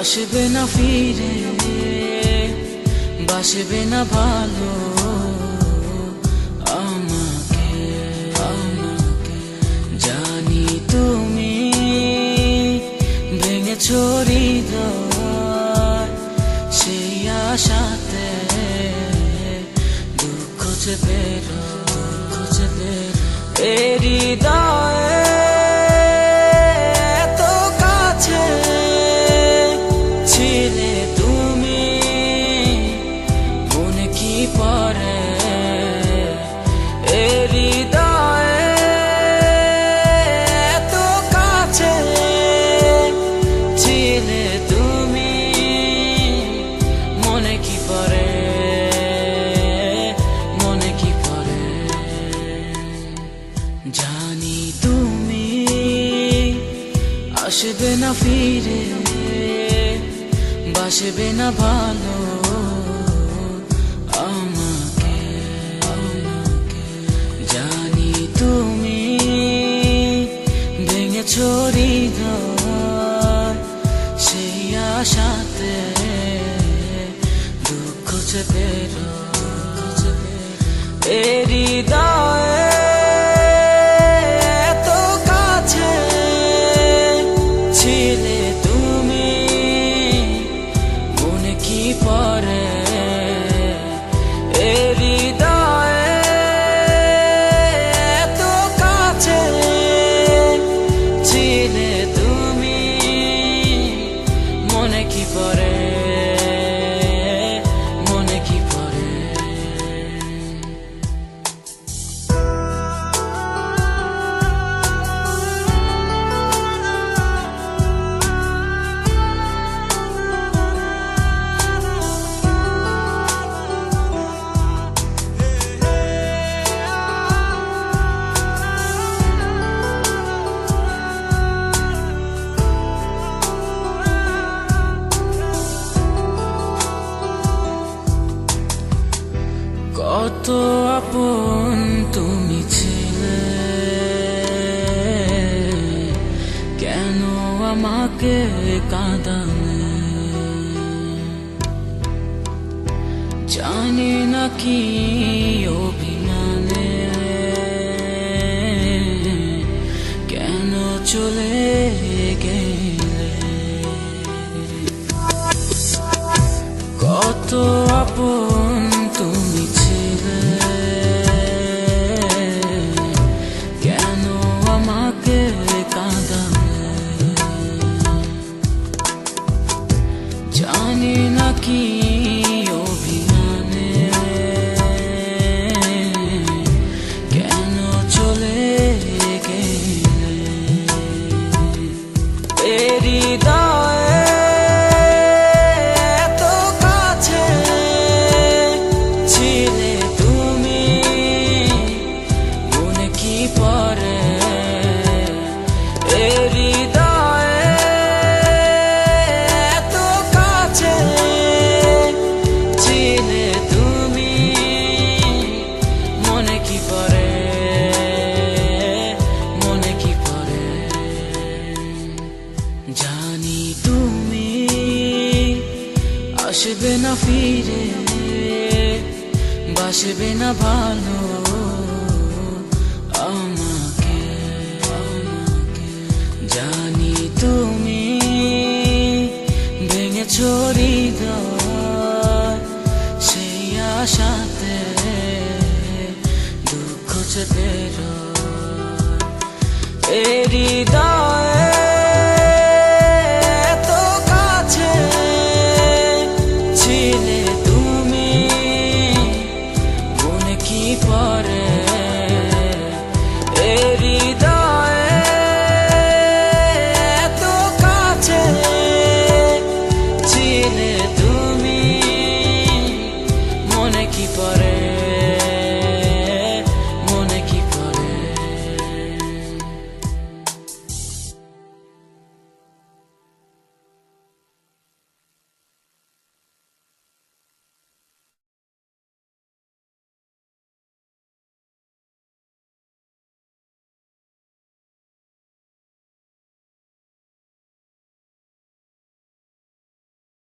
আসবে না ফিরে, বাসবে না ভালো আমাকে। জানি তুমি ভেঙেছো হৃদয়, সেই আশাতে দুঃখ চেপে হৃদয়ে এত কাছে ছিলে তুমি, মনে কি পড়ে হৃদয়ে এত কাছে ছিলে তুমি, মনে কি পড়ে, মনে কি পড়ে। জানি তুমি আসবে না ফিরে, বাসবে না ভালো আমাকে। জানি তুমি ভেঙেছো হৃদয়, সেই আশাতে দুঃখ চেপে হৃদয়ে এত কাছে ছিলে তুমি, মনে কি পড়ে হৃদয়ে এত কাছে ছিলে তুমি, মনে কি পড়ে, মনে কি পড়ে। কত আপন তুমি ছিলে, কেন আমাকে কাঁদালে, জানি না কি অভিমানে কেন চলে গেলে। কত আপন তুমি ছিলে, কেন আমাকে কাঁদালে, জানি না কি অভিমানে কেন চলে গেলে। হৃদয়ে এত কাছে ছিলে তুমি, মনে কি পড়ে হৃদয়ে এত কাছে ছিলে তুমি, মনে কি পড়ে, মনে কি পড়ে। জানি তুমি আসবে না ফিরে, বাসবে না ভালো আমাকে। জানি তুমি ভেঙেছো হৃদয়, সেই আশাতে দুঃখ চেপে হৃদয়